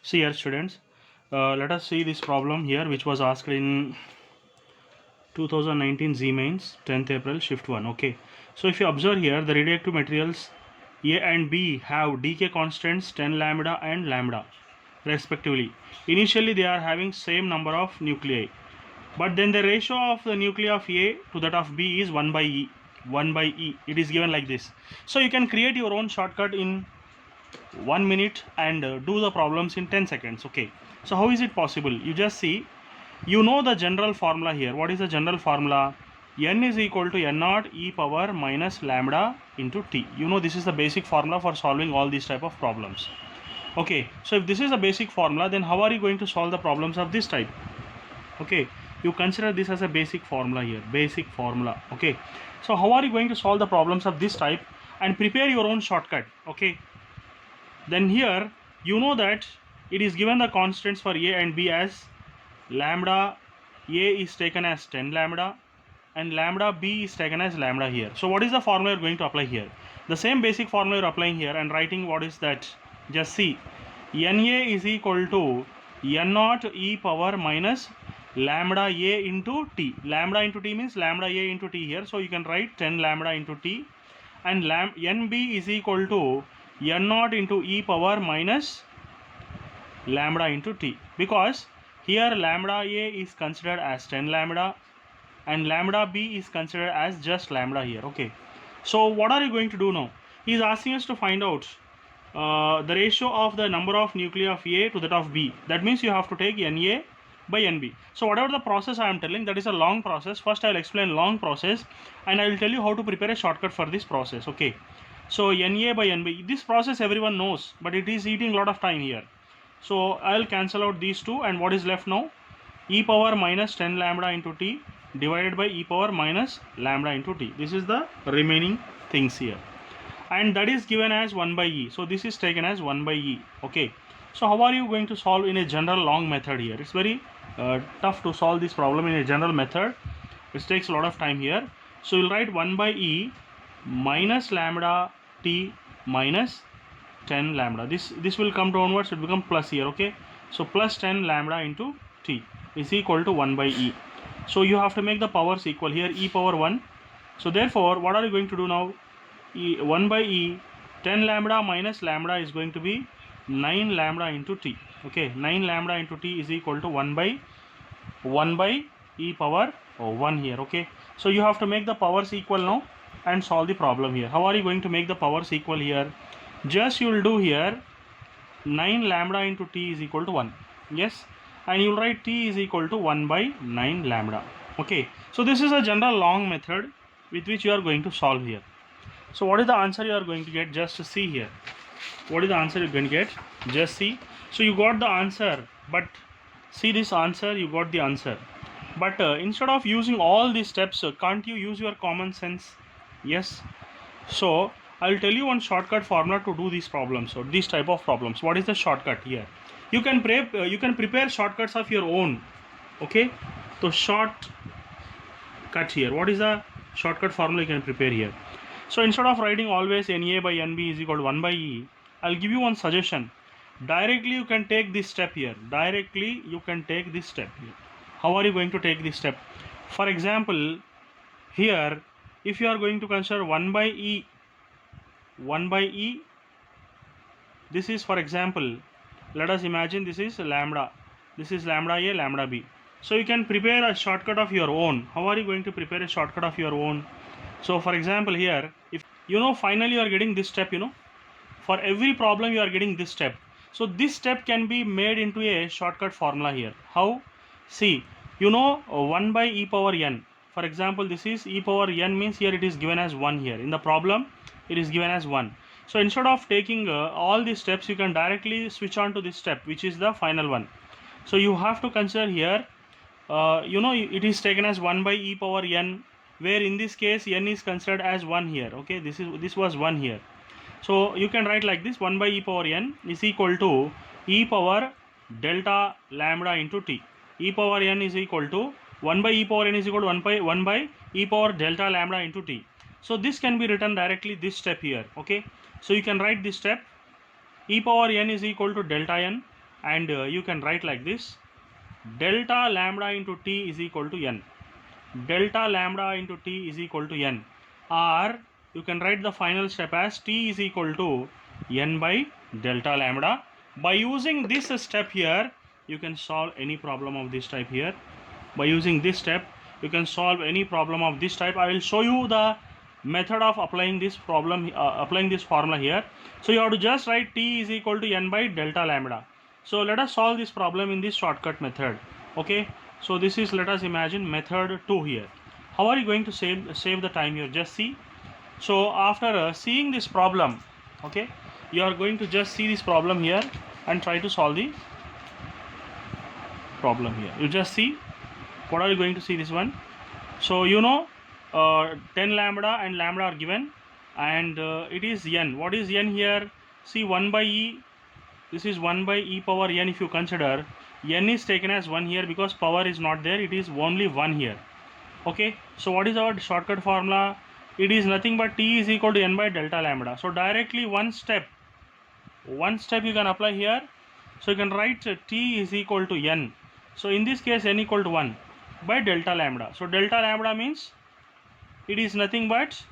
See here students, let us see this problem here which was asked in 2019 Z mains 10th April shift 1. Okay, so if you observe here, the radioactive materials A and B have decay constants 10 lambda and lambda respectively. Initially they are having same number of nuclei, but then the ratio of the nuclei of A to that of B is 1 by E. 1 by E, it is given like this. So you can create your own shortcut in 1 minute and do the problems in 10 seconds. Okay, so how is it possible? You just see, you know the general formula here. What is the general formula? N is equal to n naught e power minus lambda into t. You know this is the basic formula for solving all these type of problems. Okay, so if this is a basic formula, then how are you going to solve the problems of this type? Okay, you consider this as a basic formula here, basic formula. Okay, so how are you going to solve the problems of this type and prepare your own shortcut? Okay, then here you know that it is given the constants for A and B as lambda A is taken as 10 lambda and lambda B is taken as lambda here. So what is the formula you are going to apply here? The same basic formula you are applying here and writing what is that? Just see, Na is equal to n naught e power minus lambda A into T. Lambda into T means lambda A into T here. So you can write 10 lambda into T, and Nb is equal to n naught into e power minus lambda into T, because here lambda A is considered as 10 lambda and lambda B is considered as just lambda here. Okay, so what are you going to do now? He is asking us to find out the ratio of the number of nuclei of A to that of B. That means you have to take Na by Nb. So whatever the process I am telling, that is a long process. First I will explain long process and I will tell you how to prepare a shortcut for this process. Okay, so Na by Nb, this process everyone knows, but it is eating a lot of time here. So I will cancel out these two, and what is left now? E power minus 10 lambda into T divided by e power minus lambda into T. This is the remaining things here, and that is given as 1 by E. So this is taken as 1 by E. Okay, so how are you going to solve in a general long method here? It's very tough to solve this problem in a general method. It takes a lot of time here. So we'll write 1 by E minus lambda T minus 10 lambda. This will come downwards, it become plus here. Okay, so plus 10 lambda into T is equal to 1 by E. So you have to make the powers equal here, e power 1. So therefore what are you going to do now? 1 by E, 10 lambda minus lambda is going to be 9 lambda into T. Okay, 9 lambda into T is equal to 1 by e power 1 here. Okay, so you have to make the powers equal now and solve the problem here. How are you going to make the powers equal here? Just you will do here 9 lambda into T is equal to 1. Yes, and you will write T is equal to 1 by 9 lambda. Okay, so this is a general long method with which you are going to solve here. So what is the answer you are going to get? Just see here. What is the answer you are going to get? Just see. So you got the answer, but see this answer, you got the answer. But instead of using all these steps, can't you use your common sense? Yes. So I will tell you one shortcut formula to do these problems or these type of problems. What is the shortcut here? You can prepare shortcuts of your own. Okay. So shortcut here. What is the shortcut formula you can prepare here? So instead of writing always Na by Nb is equal to 1 by E, I'll give you one suggestion. Directly you can take this step here. Directly you can take this step here. How are you going to take this step? For example, here if you are going to consider 1 by E, this is, for example, let us imagine this is lambda. This is lambda A, lambda B. So you can prepare a shortcut of your own. How are you going to prepare a shortcut of your own? So for example here, if you know finally you are getting this step, you know, for every problem you are getting this step. So this step can be made into a shortcut formula here. How? See, you know 1 by e power n. For example, this is e power n means here it is given as 1 here. In the problem, it is given as 1. So instead of taking all these steps, you can directly switch on to this step, which is the final one. So you have to consider here, you know, it is taken as 1 by e power n, where in this case n is considered as 1 here. Okay, this was 1 here. So you can write like this: 1 by e power n is equal to e power delta lambda into T. E power n is equal to 1 by e power n is equal to 1 by e power delta lambda into T. So this can be written directly this step here. Okay, so you can write this step: e power n is equal to delta n, and you can write like this: delta lambda into t is equal to n. Delta lambda into t is equal to n, or you can write the final step as t is equal to n by delta lambda. By using this step here, you can solve any problem of this type here. By using this step, you can solve any problem of this type. I will show you the method of applying this problem, applying this formula here. So you have to just write t is equal to n by delta lambda. So let us solve this problem in this shortcut method. Okay, so this is, let us imagine, method 2 here. How are you going to save the time here? Just see. So after seeing this problem, okay, you are going to just see this problem here and try to solve the problem here. You just see. What are you going to see this one? So you know 10 lambda and lambda are given, and it is n. What is n here? See, 1 by e. This is 1 by e power n. If you consider, n is taken as 1 here because power is not there. It is only 1 here. Okay. So what is our shortcut formula? It is nothing but t is equal to n by delta lambda. So directly one step you can apply here. So you can write t is equal to n. So in this case, n equal to 1 by delta lambda. So delta lambda means it is nothing but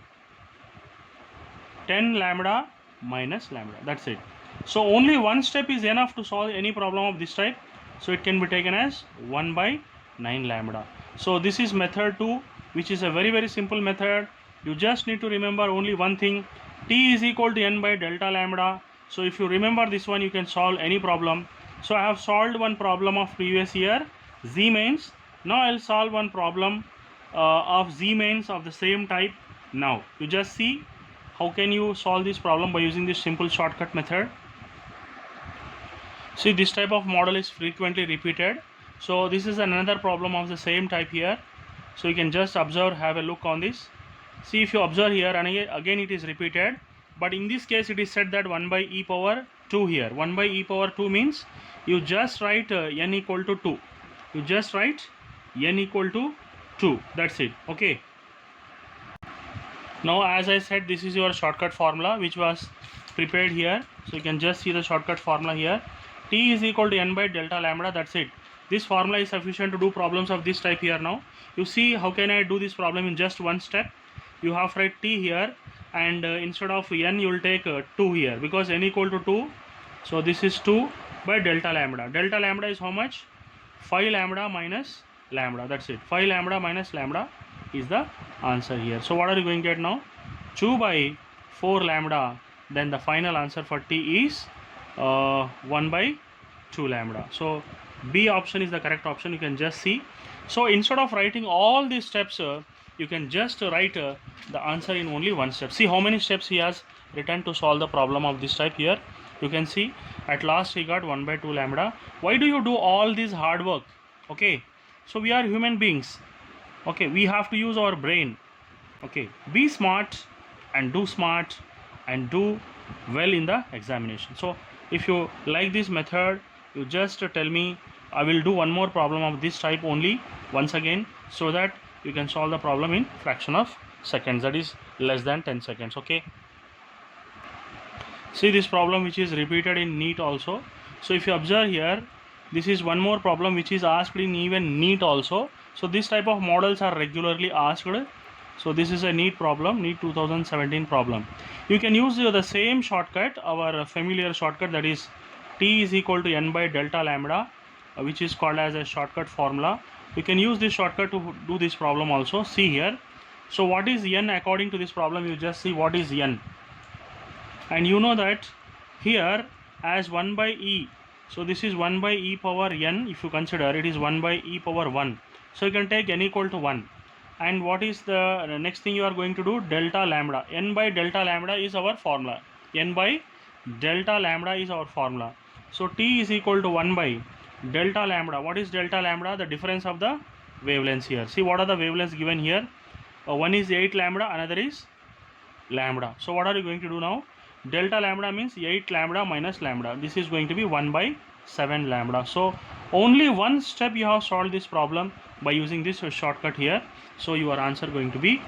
10 lambda minus lambda. That's it. So only one step is enough to solve any problem of this type. So it can be taken as 1 by 9 lambda. So this is method 2, which is a very simple method. You just need to remember only one thing: t is equal to n by delta lambda. So if you remember this one, you can solve any problem. So I have solved one problem of previous year, Z mains. Now I'll solve one problem of Z mains of the same type. Now you just see how can you solve this problem by using this simple shortcut method. See, this type of model is frequently repeated. So this is another problem of the same type here. So you can just observe, have a look on this. See, if you observe here, and again it is repeated, but in this case it is said that 1 by e power 2 here. 1 by e power 2 means you just write n equal to 2. You just write n equal to 2. That's it. Okay. Now as I said, this is your shortcut formula which was prepared here. So you can just see the shortcut formula here. T is equal to n by delta lambda. That's it. This formula is sufficient to do problems of this type here. Now you see how can I do this problem in just one step. You have to write t here, and instead of n you will take 2 here because n equal to 2. So this is 2 by delta lambda. Delta lambda is how much? 5 lambda minus lambda. That's it. 5 lambda minus lambda is the answer here. So what are you going to get now? 2 by 4 lambda. Then the final answer for t is 1 by 2 lambda. So B option is the correct option. You can just see. So instead of writing all these steps, you can just write the answer in only one step. See how many steps he has written to solve the problem of this type here. You can see at last he got 1 by 2 lambda. Why do you do all this hard work? Okay, so we are human beings. Okay, we have to use our brain. Okay, be smart and do smart and do well in the examination. So if you like this method, you just tell me. I will do one more problem of this type only once again, so that you can solve the problem in fraction of seconds, that is less than 10 seconds. Okay, see this problem which is repeated in NEET also. So if you observe here, this is one more problem which is asked in even NEET also. So this type of models are regularly asked. So this is a NEET problem, NEET 2017 problem. You can use the same shortcut, our familiar shortcut, that is t is equal to n by delta lambda, which is called as a shortcut formula. You can use this shortcut to do this problem also. See here. So what is n according to this problem? You just see what is n, and you know that here as 1 by e. So this is 1 by e power n. If you consider, it is 1 by e power 1. So you can take n equal to 1. And what is the next thing you are going to do? Delta lambda. N by delta lambda is our formula. N by delta lambda is our formula. So t is equal to 1 by delta lambda. What is delta lambda? The difference of the wavelengths here. See what are the wavelengths given here? One is 8 lambda, another is lambda. So what are you going to do now? Delta lambda means 8 lambda minus lambda. This is going to be 1 by 7 lambda. So only one step you have solved this problem by using this shortcut here. So your answer going to be